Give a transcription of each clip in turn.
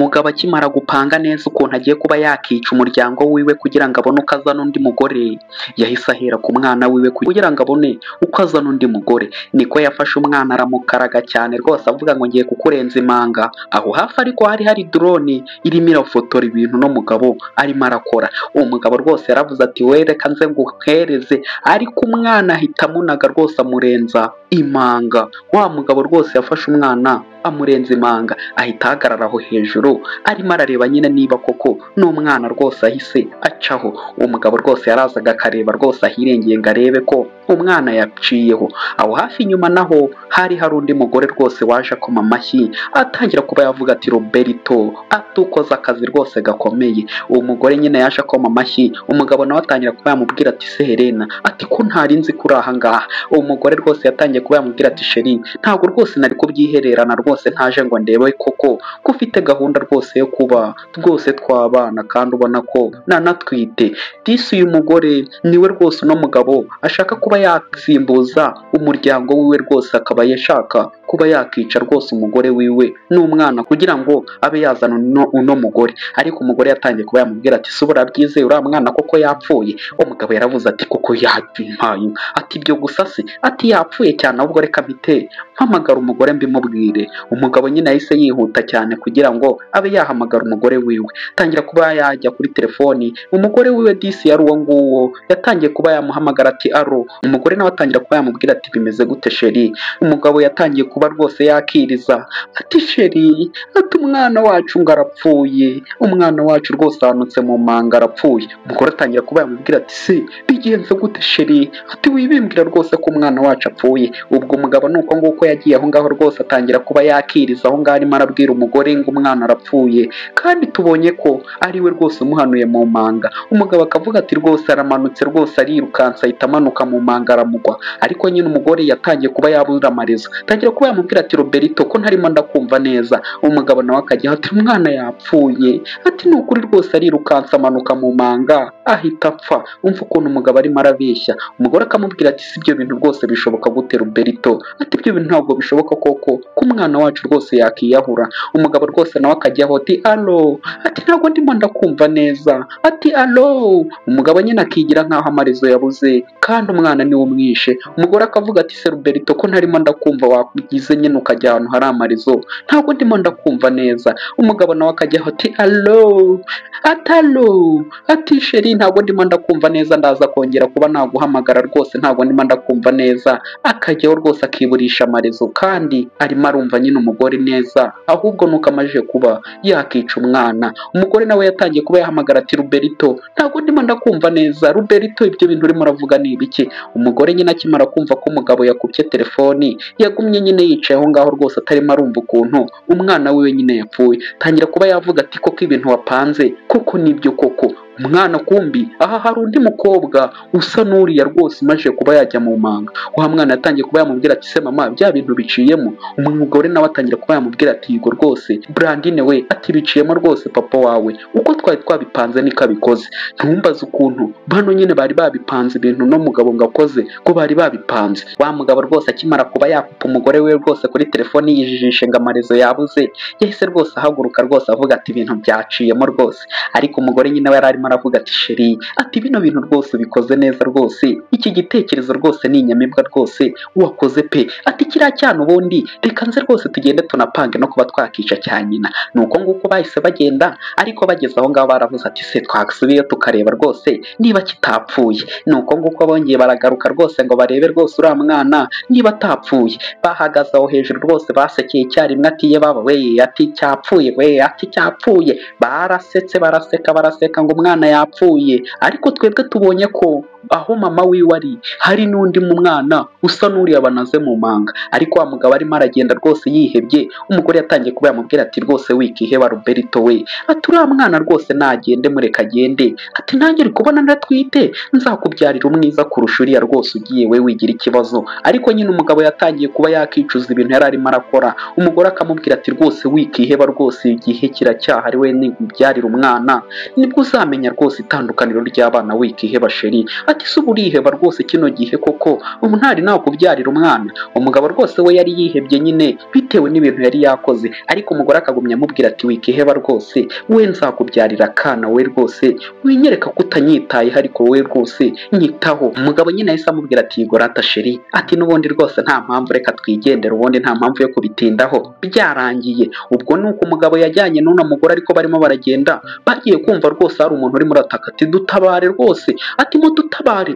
umugabo akimara gupanga neza ukuntu agiye kuba yakica umuryango wiwe kugira ngo abone uko azana undi mugore, yahise ahera ku mwana wiwe kugira ngo abone uko azana undi mugore. Niko yafashe umwana aramukaraga cyane rwose avuga ngo ngiye kukurenza imanga. Aho hafi ariko hari drone irimo irafotora ibintu no mugabo arimo arakora. Uwo mugabo rwose yaravuze ati we reka nze nguhereze, ariko umwana ahita amunaga rwose amurenza imanga. Wa mugabo rwose yafashe umwana amurenza imanga, ahita ahagarara aho hejuru arimo arareba nyine niba koko n'umwana rwose ahise acaho. Uwo mugabo rwose yarazaga akareba rwose ahirengeye ngo arebe ko umwana yaciyeho. Aho hafi inyuma naho hari undi mugore rwose waje akoma amashyi atangira kuba yavuga ati Roberto atukoze akazi rwose gakomeye. Uwo mugore nyine yaje akoma amashyi, umugabo nawe atangira kuba yamubwira ati se Helena ati ko ntari nzi kuri aha ngaha. Uwo mugore rwose yatangiye kuba yamubwira ati sheri ntabwo rwose nari kubyihererana rwose ntaje ngo ndebe koko ko ufite gahunda rwose yo kuba rwose twabana kandi ubona ko nanatwite. Disi uyu mugore niwe rwose uno mugabo ashaka kuba yasimbuza umuryango wiwe rwose, akaba yashaka kuba yakica rwose umugore wiwe n'umwana kugira ngo abe yazana uno mugore. Ariko umugore yatangiye kuba yamubwira ati se urabyizeye uriya mwana koko yapfuye? Umugabo yaravuze ati koko yampaye ati ibyo gusa se ati yapfuye cyane, ahubwo reka mpite mpamagara umugore mbimubwire. Umugabo nyine yahise yihuta cyane kugira ngo abe yahamagara umugore wiwe, tangira kuba yajya kuri telefoni. Umugore wiwe disi yari uwo nguwo yatangiye kuba yamuhamagara ati aro. Umugore nawe atangira kuba yamubwira ati bimeze gute sheri? Umugabo yatangiye kuba rwose yakiriza ati sheri ati umwana wacu ngo arapfuye, umwana wacu rwose ahanutse mu manga arapfuye. Umugore atangira kuba yamubwira ati se bigenze gute sheri? Ati wibimbwira rwose ko umwana wacu apfuye. Ubwo umugabo nuko nguko yagiye aho ngaho rwose atangira kuba yakiriza aho ngaho arimo arabwira umugore ngo umwana arapfuye kandi tubonye ko ari we rwose umuhanuye mu manga. Umugabo akavuga ati rwose aramanutse rwose arirukansa ahita amanuka mu manga aramugwa. Ariko nyine umugore yatangiye kuba yabura amarezo, atangira kuba yamubwira ati Roberto ko ntarimo ndakumva neza. Umugabo nawe akajya ati umwana yapfuye, ati ni ukuri rwose arirukansa amanuka mu manga ahita apfa. Umva ukuntu umugabo arimo arabeshya. Umugore akamubwira ati si ibyo bintu rwose bishoboka gute Roberto? Ati ibyo bintu ntabwo bishoboka koko ko umwana wacu rwose yakiyahura. Umugabo rwose nawe akajyaho ati alo, ati ntabwo ndimo ndakumva neza, ati alo. Umugabo nyine akigira nkaho amarezo yabuze kandi umwana niwe umwishe. Umugore akavuga ati se Roberto ko ntarimo ndakumva, wakugize nyine ukajya ahantu hari amarezo, ntabwo ndimo ndakumva neza. Umugabo nawe akajyaho ati alo, atalo, ati sheri ntabwo ndimo ndakumva neza, ndaza kongera kuba naguhamagara rwose ntabwo ndimo ndakumva neza. Akajyaho rwose akiburisha amarezo kandi arimo arumva nyine umugore neza, ahubwo nuko amajije kuba yakica umwana. Umugore nawe yatangiye kuba yahamagara ati Roberto ntabwo ndimo ndakumva neza, Roberto ibyo bintu urimo uravuga ni ibiki? Umugore nyine akimara kumva ko umugabo yakubye telefoni yagumye nyine yicaye aho ngaho rwose atarimo arumva ukuntu umwana wiwe nyine yapfuye. Tangira kuba yavuga ati koko ibintu wapanze koko nibyo koko umwana kumbi aha hari undi mukobwa usa n'uriya rwose imaje kuba yajya mu manga. Wa mwana yatangiye kuba yamubwira ati se mama bya bintu biciyemo. Umugore nawe atangira kuba yamubwira ati yigo rwose Brandine we ati biciyemo rwose papa wawe uko twari twabipanze niko abikoze. Ntumbaze ukuntu bano nyine bari babipanze ibintu no mugabo ngakoze ko bari babipanze. Wa mugabo rwose akimara kuba yakupa umugore we rwose kuri telefoni yijijishe ngo amarezo yabuze, yahise rwose ahaguruka rwose avuga ati ibintu byaciyemo rwose. Ariko umugore nyine we yari aravuga ati sheri ati bino bintu rwose bikoze neza rwose, iki gitekerezo rwose ni inyamibwa rwose wakoze pe. Ati kiriya cyane ubundi reka nze rwose tugende tunapange no kuba twakica cya nyina. Nuko nguko bahise bagenda, ariko bageze aho ngaho baravuze ati se twasubiye tukareba rwose niba kitapfuye. Nuko nguko bongeye baragaruka rwose ngo barebe rwose uriya mwana niba atapfuye. Bahagaze aho hejuru rwose basekeye icyarimwe ati ye baba we ati cyapfuye we ati cyapfuye. Barasetse baraseka ngo umwana yapfuye. Ariko twebwe tubonye ko aho mama wiwe ari hari n'undi mu mwana usa n'uriya banaze mu manga. Ariko wa mugabo arimo aragenda rwose yihebye. Umugore yatangiye kuba yamubwira ati rwose wikiheba Roberto we ati uriya mwana rwose nagende mureka agende, ati nanjye uri kubona ndatwite nzakubyarira umwiza kurusha uriya rwose ugiye we wigira ikibazo. Ariko nyine umugabo yatangiye kuba yakicuza ibintu yari arimo arakora. Umugore akamubwira ati rwose wikiheba rwose igihe kiracyahari we nikubyarira umwana nibwo uzamenya rwose itandukaniro ry'abana wikiheba sheri. ati se uriheba rwose kino gihe koko ubu ntari nakubyarira umwana. Umugabo rwose we yari yihebye nyine bitewe n'ibintu yari yakoze, ariko umugore akagumya amubwira ati wikiheba rwose, we nzakubyarira akana, we rwose winyereka ko utanyitayeho ariko we rwose nyitaho. Umugabo nyine yahise amubwira ati igorata sheri, ati n'ubundi rwose nta mpamvu, reka twigendere, ubundi nta mpamvu yo kubitindaho, byarangiye. Ubwo nuko umugabo yajyanye n'uno mugore, ariko barimo baragenda bagiye kumva rwose hari umuntu urimo urataka ati dutabare rwose, ati mudutabare.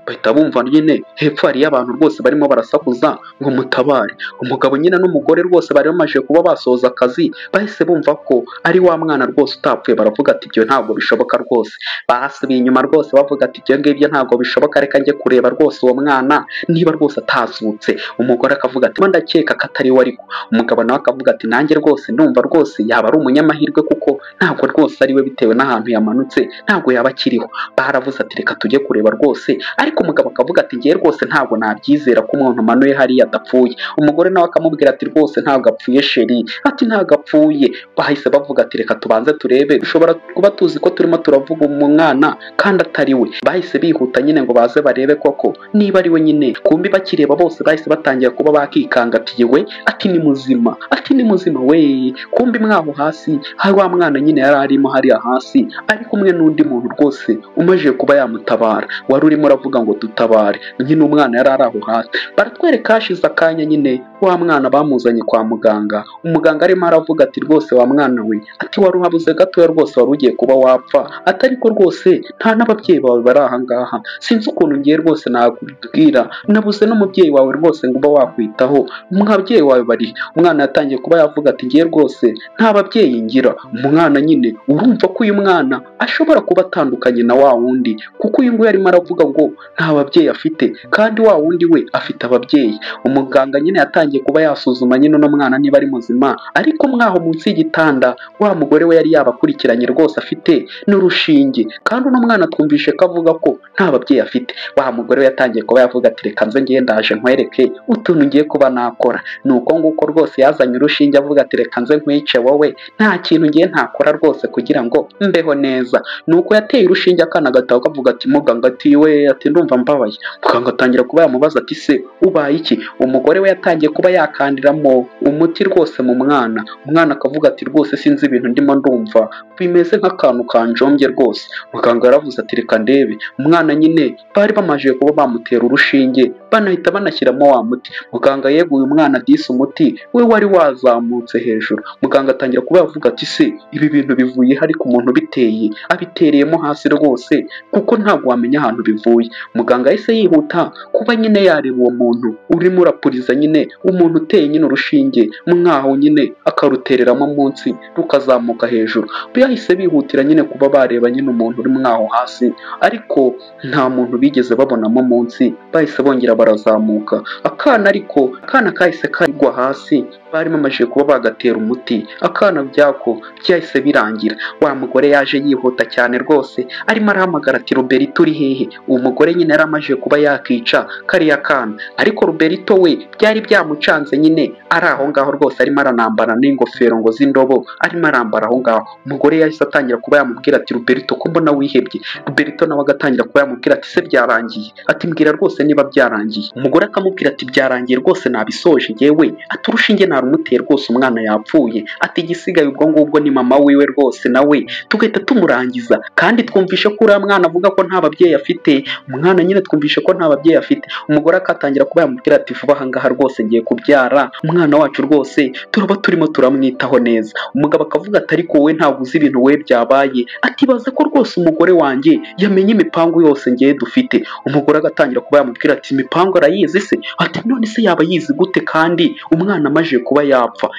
Bahita bumva nyine hepfo hariyo abantu rwose barimo barasakuza ngo mutabare. Umugabo nyine n'umugore rwose bari bamaze kuba basoza akazi, bahise bumva ko ari wa mwana rwose utapfuye, baravuga ati ibyo ntabwo bishoboka rwose. Basubiye inyuma rwose bavuga ati ibyo ngibyo ntabwo bishoboka, reka njye kureba rwose uwo mwana niba rwose atazutse. Umugore akavuga ati ndakeka ko atari we ariko. Umugabo nawe akavuga ati nanjye rwose ndumva rwose yaba ari umunyamahirwe kuko ntabwo rwose ari we bitewe n'ahantu yamanutse, ntabwo yaba akiriho. Baravuze ati reka tujye kureba rwose, ariko umugabo akavuga ati ngiye rwose ntabwo nabyizera ko umuntu umanuye hariya adapfuye. Umugore nawe akamubwira ati rwose ntabwo apfuye sheri, ati ntabwo apfuye. Bahise bavuga ati reka tubanze turebe, dushobora kuba tuzi ko turimo turavuga umwana kandi atari we. Bahise bihuta nyine ngo baze barebe koko niba ari we nyine. Kumbi bakireba bose bahise batangira kuba bakikanga ati we, ati ni muzima, ati ni muzima we. Kumbi mwaho hasi hari wa mwana nyine yari arimo hariya hasi ari kumwe n'undi muntu rwose umaze kuba yamutabara, wari urimo uravuga ngo dutabare. Nyine umwana yari ari aho hasi. Baratwereka hashize akanya nyine wa mwana bamuzanye kwa muganga, umuganga arimo aravuga ati rwose wa mwana we, ati wari uhabuze gatoya rwose, wari ugiye kuba wapfa, atari ko rwose nta n'ababyeyi bawe bari aha ngaha, sinzi ukuntu ngiye rwose nakubwira, nabuze n'umubyeyi wawe rwose ngo uba wakwitaho, umubyeyi wawe bari. Umwana yatangiye kuba yavuga ati ngiye rwose nta babyeyi ngira. Umwana nyine urumva ko uyu mwana ashobora kuba atandukanye na wa wundi, kuko uyu nguyu arimo aravuga ngo nta babyeyi afite kandi wa wundi we afite ababyeyi. Umuganga nyine yatangiye kuba yasuzuma nyine uno mwana niba ari muzima, ariko mwaho munsi y'igitanda wa mugore we yari yabakurikiranye rwose afite n'urushinge, kandi uno mwana twumvishe ko avuga ko nta babyeyi afite. Wa mugore we yatangiye kuba yavuga ati reka nze ngiye ndaje nkwereke utuntu ngiye kuba nakora. Nuko nguko rwose yazanye urushinge avuga ati reka nze nkwice wowe, nta kintu ngiye ntakora rwose kugira ngo mbeho neza. Nuko yateye urushinge akana gataha kavuga ati muganga ati we, ati ndumva mbabaye. Muganga atangira kuba yamubaza ati se ubaye iki? Umugore we yatangiye kuba yakandiramo umuti rwose mu mwana. Umwana akavuga ati rwose sinzi ibintu ndimo ndumva bimeze nk'akantu kanjombye rwose. Muganga yaravuze ati reka ndebe. Umwana nyine bari bamaze kuba bamutera urushinge banahita banashyiramo wa muti. Muganga yeguye umwana disi umuti we wari wazamutse hejuru. Muganga atangira kuba yavuga ati se ibi bintu bivuye hari ku muntu biteye, abitereyemo hasi rwose kuko ntabwo wamenya ahantu bivuye. Muganga yahise yihuta kuba nyine yareba uwo muntu urimo urapuriza nyine umuntu uteye nyine urushinge mwaho nyine akarutereramo munsi rukazamuka hejuru. Yahise bihutira nyine kuba bareba nyine umuntu uri mwaho hasi, ariko nta muntu bigeze babonamo munsi. Bahise bongera barazamuka. Akana kahise kagwa hasi, barimo bamaze kuba bagatera umuti. Akana byako byahise birangira. Wa mugore yaje yihuta cyane rwose arimo arahamagara ati Roberto uri hehe? Uwo mugore nyine yari amaze kuba yakica kariya kana, ariko Roberto we byari byamucanze nyine ari aho ngaho rwose arimo aranambara n'ingofero ngo z'indobo arimo arambara aho ngaho. Umugore yahise atangira kuba yamubwira ati Roberto ko mbona wihebye. Roberto nawe agatangira kuba yamubwira ati se byarangiye? Ati mbwira rwose niba byarangiye. Umugore akamubwira ati byarangiye rwose nabisoje yewe, ati urushinge narumuteye rwose umwana yapfuye, ati igisigaye ubwo ngubwo ni mama wiwe rwose nawe tugahita tumurangiza. Kandi twumvishe ko uriya mwana avuga ko nta babyeyi afite. Umwana nyine twumvishe ko nta babyeyi afite. Umugore akatangira kuba yamubwira ati vuba aha ngaha rwose ngiye kubyara umwana wacu rwose turaba turimo turamwitaho neza. Umugabo akavuga ati ariko wowe ntabwo uzi ibintu we byabaye, ati baze ko rwose umugore wanjye yamenye imipangu yose ngiye dufite. Umugore agatangira kuba yamubwira ati imipangu arayizi se? Ati none se yaba yizi gute kandi umwana amaje kuba yapfa?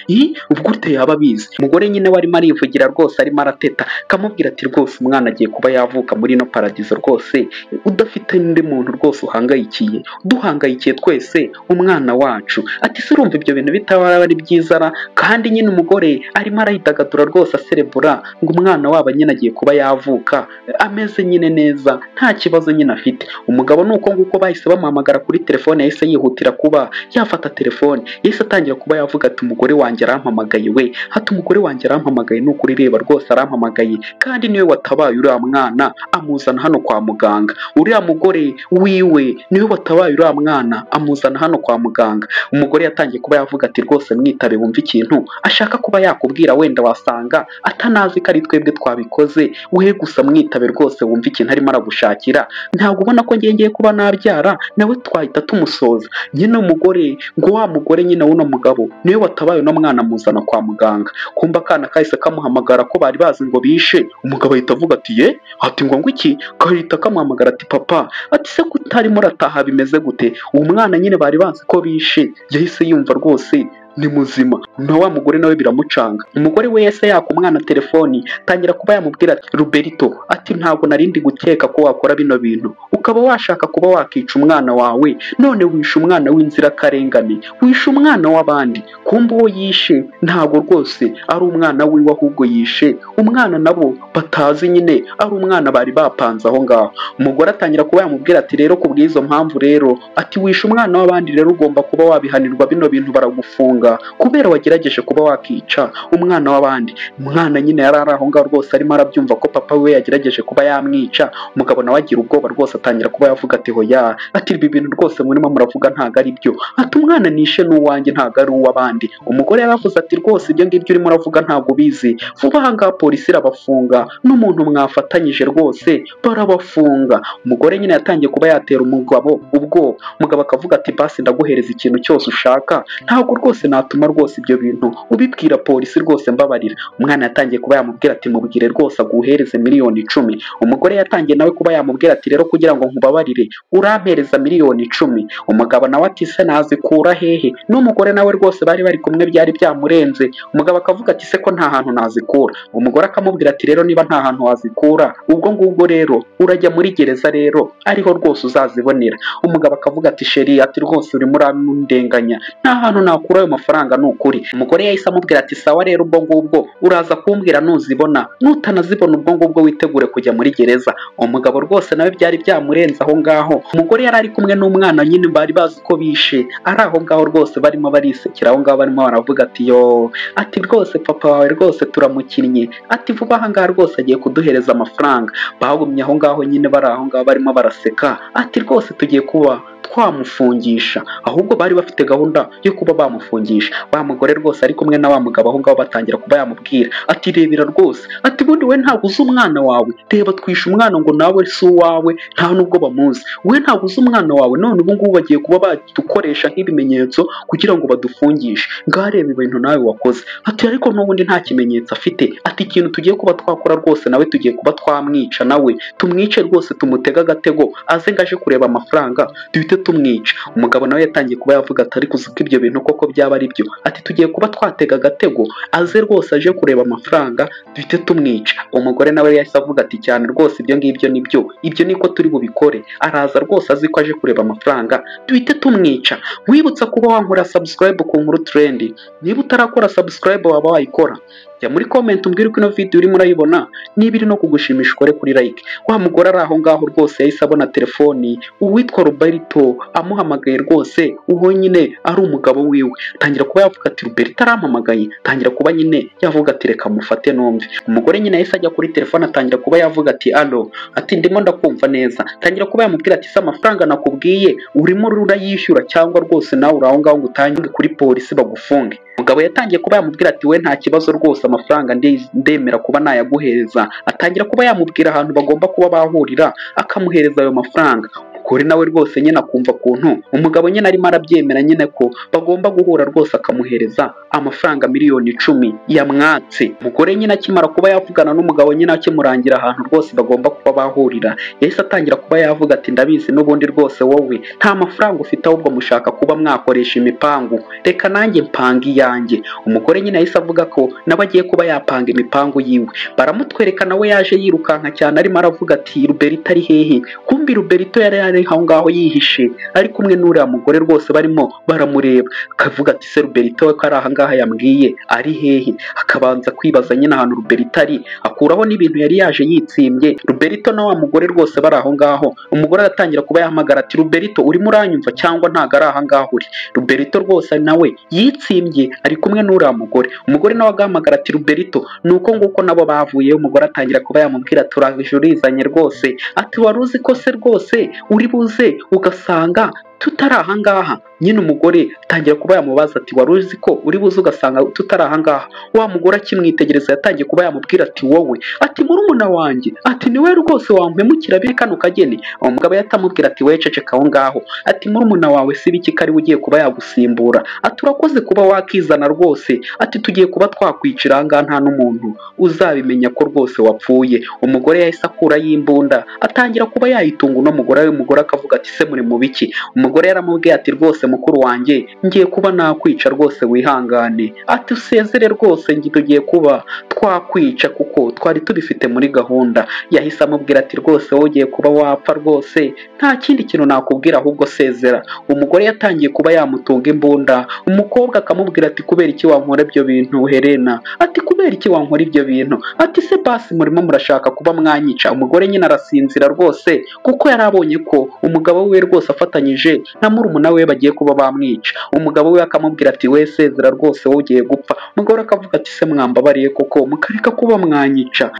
Ubwo ute yaba abizi? Umugore nyine warimo arivugira rwose arimo arateta akamubwira ati rwose umwana agiye kuba yavuka muri no paradizo rwose udafite n'undi muntu rwose uhangayikiye, duhangayikiye twese umwana wacu. Ati se urumva ibyo bintu bitaba ari byiza? Kandi nyine umugore arimo arayidagadura rwose aserebura ngo umwana wabo nyine agiye kuba yavuka ameze nyine neza nta kibazo nyine afite. Umugabo nuko nguko bahise bamuhamagara kuri kuri telefone yahise yihutira kuba yafata telefone, yahise atangira kuba yavuga ati umugore wanjye arampamagaye we, hati umugore wanjye arampamagaye, ni ukuri reba rwose arampamagaye kandi niwe watabaye uriya mwana amuzana hano kwa muganga, uriya mugore wiwe niwe watabaye uriya mwana amuzana hano kwa muganga. Umugore yatangiye kuba yavuga ati rwose mwitabe wumve ikintu ashaka kuba yakubwira, wenda wasanga atanazi ko ari twebwe twabikoze, we gusa mwitabe rwose wumve ikintu arimo aragushakira, ntabwo ubona ko ngiye kuba nabyara nawe twahita tumusoza. Nyine umugore ngo wa mugore nyine w'uno mugabo niwe watabaye uno mwana amuzana kwa muganga, kumva akana kahise kamuhamagara ko bari bazi ngo bishe. Umugabo ahita avuga ati ye, ati ngo iki, kahita kamuhamagara ati papa, ati se kutarimo urataha bimeze gute? Uwo mwana nyine bari bazi ko bishe yahise yumva rwose ni muzima, na wa mugore nawe biramucanga. Umugore we yese yaka umwana telefoni, tangira kuba yamubwira ati Roberto, ati ntabwo narindi gukeka ko wakora bino bintu, ukaba washaka kuba wakica umwana wawe, none wishe umwana w'inzirakarengane, wishe umwana w'abandi, kumbe uwo yishe ntabwo rwose ari umwana wiwe, ahubwo yishe umwana nabo batazi, nyine ari umwana bari bapanze aho ngaho. Umugore atangira kuba yamubwira ati rero kubw'izo mpamvu rero, ati wishe umwana w'abandi, rero ugomba kuba wabihanirwa, bino bintu baragufunga kubera wagerageje kuba wakica umwana w'abandi. Umwana nyine yari ari aho ngaho rwose arimo arabyumva ko papa we yagerageje kuba yamwica. Umugabo nawe agira ubwoba rwose, atangira kuba yavuga ati hoya, ati ibi bintu rwose murimo muravuga ntago ari byo, ati umwana nishe n'uwanjye ntago ari uw'abandi. Umugore yaravuze ati rwose ibyo ngibyo urimo uravuga ntago ubizi, vuba aha ngaha polisi irabafunga, n'umuntu mwafatanyije rwose barabafunga. Umugore nyine yatangiye kuba yatera umugabo ubwoba. Umugabo akavuga ati basi ndaguhereza ikintu cyose ushaka, ntabwo rwose natuma rwose ibyo bintu ubibwira polisi, rwose mbabarira. Umwana yatangiye kuba yamubwira ati mubwire rwose aguhereze miliyoni 10. Umugore yatangiye nawe kuba yamubwira ati rero kugira ngo nkubabarire urampereza miliyoni 10. Umugabo nawe ati se nazikura hehe? N'umugore nawe rwose bari bari kumwe byari byamurenze. Umugabo akavuga ati se ko nta hantu nazikura. Umugore akamubwira ati rero niba nta hantu wazikura, ubwo ngubwo rero urajya muri gereza, rero ariho rwose uzazibonera. Umugabo akavuga ati sheri, ati rwose urimo uramundenganya, nta hantu nakura ayo mafaranga ni ukuri. Umugore yahise amubwira ati sawa rero ubwo ngubwo uraza kumbwira nuzibona, nutanazibona ubwo ngubwo witegure kujya muri gereza. Umugabo rwose nawe byari byamurenze aho ngaho. Umugore yari ari kumwe n'umwana nyine bari bazi ko bishe, ari aho ngaho rwose barimo barisekera aho ngaho, barimo baravuga ati yo, ati rwose papa wawe rwose turamukinnye, ati vuba aha ngaha rwose agiye kuduhereza amafaranga. Bagumye aho ngaho nyine bari aho ngaho barimo baraseka, ati rwose tugiye kuba twamufungisha, ahubwo bari bafite gahunda yo kuba bamufungisha. Wa mugore rwose ari kumwe na wa mugabo aho ngaho batangira kuba yamubwira ati rebera rwose, ati bundi we ntabwo uzi umwana wawe, reba twishe umwana ngo nawe si uwawe, nta nubwo bamuzi, we ntabwo uzi umwana wawe, none ubu ngubu bagiye kuba badukoresha nk'ibimenyetso kugira ngo badufungishe, ngaho reba ibintu nawe wakoze. Ati ariko n'ubundi nta kimenyetso afite, ati ikintu tugiye kuba twakora rwose nawe tugiye kuba twamwica, nawe tumwice rwose, tumutega agatego aze ngaje kureba amafaranga duhite tumwica. Umugabo nawe yatangiye kuba yavuga ati ariko uzi ko ibyo bintu koko byaba ari byo, ati tugiye kuba twatega agatego aze rwose aje kureba amafaranga duhite tumwica. Umugore nawe yahise avuga ati cyane rwose ibyo ngibyo nibyo, ibyo niko turi bubikore, araza rwose azi ko aje kureba amafaranga duhite tumwica. Wibutsa kuba wankora subscribe ku Nkuru Trend, niba utarakora subscribe waba wayikora, jya muri comment umbwire uko ino video urimo urayibona, niba iri no kugushimisha ukore kuri like. Wa mugore ari aho ngaho rwose yahise abona telefoni uwitwa Roberto amuhamagaye, rwose uwo nyine ari umugabo wiwe. Tangira kuba yavuga ati Roberto arampamagaye, tangira kuba nyine yavuga ati reka mufate numve. Umugore nyine yahise ajya kuri telefone atangira kuba yavuga ati allo, ati ndimo ndakumva neza. Tangira kuba yamubwira ati se amafaranga nakubwiye urimo urayishyura cyangwa rwose nawe uri aho ngaho ngo utange kuri polisi bagufunge? Umugabo yatangiye kuba yamubwira ati we nta kibazo rwose amafaranga ndemera kuba nayaguhereza. Atangira kuba yamubwira ahantu bagomba kuba bahurira akamuhereza ayo mafaranga. Umugore nawe rwose nyine akumva kuntu umugabo nyine arimo arabyemera nyine ko bagomba guhura rwose akamuhereza amafaranga miliyoni 10 yamwatse. Umugore nyine akimara kuba yavugana n'umugabo nyine akimurangira ahantu rwose bagomba kuba bahurira, yahise atangira kuba yavuga ati ndabizi n'ubundi rwose wowe nta mafaranga ufite, ahubwo mushaka kuba mwakoresha imipangu, reka nanjye mpanga iyanjye. Umugore nyine yahise avuga ko nawe agiye kuba yapanga imipangu yiwe. Baramutwereka nawe yaje yirukanka cyane arimo aravuga ati Roberto ari hehe? Kumbi Roberto yari ari aho ngaho yihishe ari kumwe n'uriya mugore rwose barimo baramureba, akavuga ati se Roberto we ko ari aha ngaha yambwiye ari hehe, akabanza kwibaza nyine ahantu Roberto ari, akuraho n'ibintu yari yaje yitsimbye. Roberto na wa mugore rwose bari aho ngaho, umugore aratangira kuba yahamagara ati Roberto urimo uranyumva cyangwa ntago ari aha ngaho uri? Roberto rwose nawe yitsimbye ari kumwe n'uriya mugore, umugore nawe agahamagara ati Roberto nuko nguko nabo bavuye. Umugore atangira kuba yamubwira turajurizanye rwose, ati wari uzi ko se rwose uri buze ugasanga tutari aha ngaha? Nyine umugore atangira kuba yamubaza ati wari uzi ko uri buze ugasanga tutari aha ngaha? Wa mugore akimwitegereza yatangiye kuba yamubwira ati wowe, ati murumuna wanjye, ati niwe rwose wampemukira biri kano kageni? Uwo mugabo yatamubwira ati we ceceka aho ngaho, ati murumuna wawe si biki kari ugiye kuba yagusimbura, ati urakoze kuba wakizana rwose, ati tugiye kuba twakwicira aha ngaha nta n'umuntu uzabimenya ko rwose wapfuye. Umugore yahise akura y'imbunda atangira kuba yayitunga uno mugore, umugore akavuga ati se muri mu biki? Umugore yaramubwiye ati rwose mukuru wanjye ngiye kuba nakwica rwose wihangane, ati usezere rwose ngi tugiye kuba twakwica kuko twari tubifite muri gahunda. Yahise amubwira ati rwose wowe ugiye kuba wapfa rwose, nta kindi kintu nakubwira ahubwo sezera. Umugore yatangiye kuba yamutunga imbunda, umukobwa akamubwira ati kubera iki wankora ibyo bintu Helena? Ati kubera iki wankora ibyo bintu? Ati se basi murimo murashaka kuba mwanyica? Umugore nyine arasinzira rwose kuko yari abonye ko umugabo we rwose afatanyije na murumuna we bagiye kuba bamwica. Umugabo we akamubwira ati we sezera rwose wowe ugiye gupfa. Umugore akavuga ati se mwambabariye koko mukareka kuba mwanyica?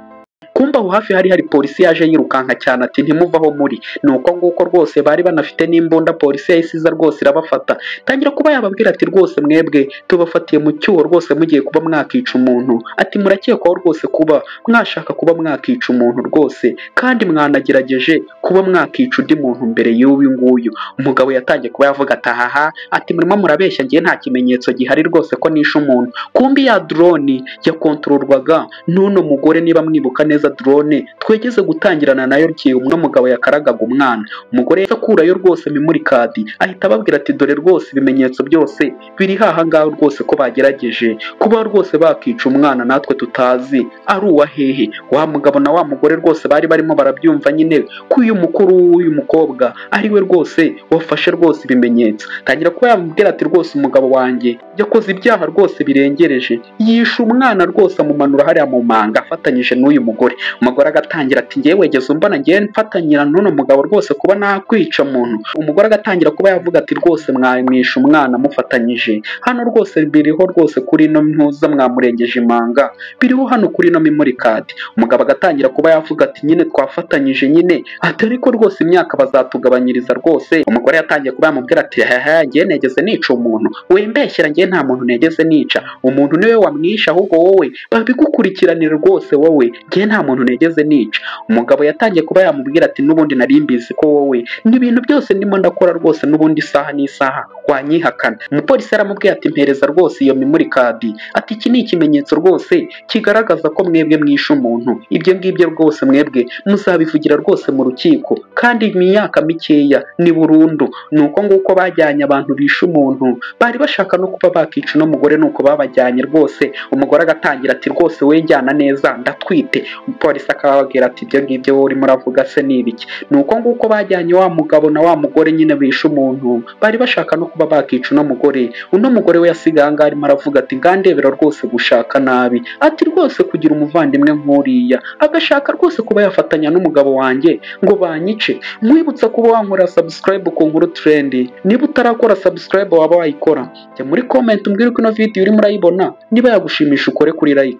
Kumba aho hafi hari polisi yaje yirukanka cyane ati ntimuva aho muri. Nuko nguko rwose bari banafite n'imbunda, polisi yahisiza rwose irabafata, tangira kuba yababwira ati rwose mwebwe tubafatiye mu cyuho rwose mugiye kuba mwakica umuntu, ati murakekwaho rwose kuba mwashaka kuba mwakica umuntu rwose, kandi mwanagerageje kuba mwakica undi muntu mbere y'uyu nguyu. Umugabo yatangiye kuba yavuga ati ahaha, ati murimo murabeshya ngiye nta kimenyetso gihari rwose ko nishe umuntu. Kumbi ya drone yakontororwaga n'uno mugore, niba mwibuka neza drone twegeze gutangirana nayo gihe umwe mugabo yakaragaga umwana. Umugore yahise akurayo rwose memory card ahita ababwira ati dore rwose ibimenyetso byose biri haha ngaho rwose ko bagerageje kuba rwose bakica umwana natwe tutazi ari uwa hehe. Wa mugabo na wa mugore rwose bari barimo barabyumva nyine ko uyu mukuru w'uyu mukobwa ari we rwose wafashe rwose ibimenyetso. Tangira kuba yamubwira ati rwose umugabo wanjye yakoze ibyaha rwose birengereje, yishe umwana rwose amumanura hariya mu manga afatanyije n'uyu mugore. Umugore agatangira ati ngiye wegeze umbona ngiye mfatanyira n'uno mugabo rwose kuba nakwica umuntu. Umugore agatangira kuba yavuga ati rwose mwamwishe umwana mufatanyije, hano rwose biriho rwose kuri ino mpuza mwamurengeje imanga, biriho hano kuri ino memory card. Umugabo agatangira kuba yavuga ati nyine twafatanyije nyine, ati ariko rwose imyaka bazatugabanyiriza rwose. Umugore yatangiye kuba yamubwira ati haha ngiye negeze nica umuntu, wembeshyira ngiye nta muntu negeze nica, umuntu niwe wamwisha ahubwo wowe babigukurikiranira rwose, wowe ngiye nta muntu negeze nica. Umugabo yatangiye kuba yamubwira ati n'ubundi nari mbizi ko wowe n'ibintu byose ndimo ndakora rwose n'ubundi isaha n'isaha wanyihakana. Umupolisi aramubwira ati mpereza rwose iyo memory card, ati iki ni ikimenyetso rwose kigaragaza ko mwebwe mwishe umuntu, ibyo ngibyo rwose mwebwe muzabivugira rwose mu rukiko kandi imyaka mikeya ni burundu. Nuko nguko bajyanye abantu bishe umuntu, bari bashaka no kuba bakica no mugore, nuko babajyanye rwose. Umugore agatangira ati rwose we njyana neza ndatwite. Umupolisi akababwira ati ibyo ngibyo wowe urimo uravuga se ni ibiki? Nuko nguko bajyanye wa mugabo na wa mugore nyine bishe umuntu, bari bashaka no kuba bakica uno mugore. Uno mugore we yasigaye ahangaha arimo aravuga ati ngandebera rwose gushaka nabi, ati rwose kugira umuvandimwe nk'uriya agashaka rwose kuba yafatanya n'umugabo wanjye ngo banyice. Mwibutsa kuba wankora subscribe ku Nkuru Trend, niba utarakora subscribe waba wayikora. Jya muri comment umbwire ko ino video urimo urayibona, niba yagushimisha ukore kuri like.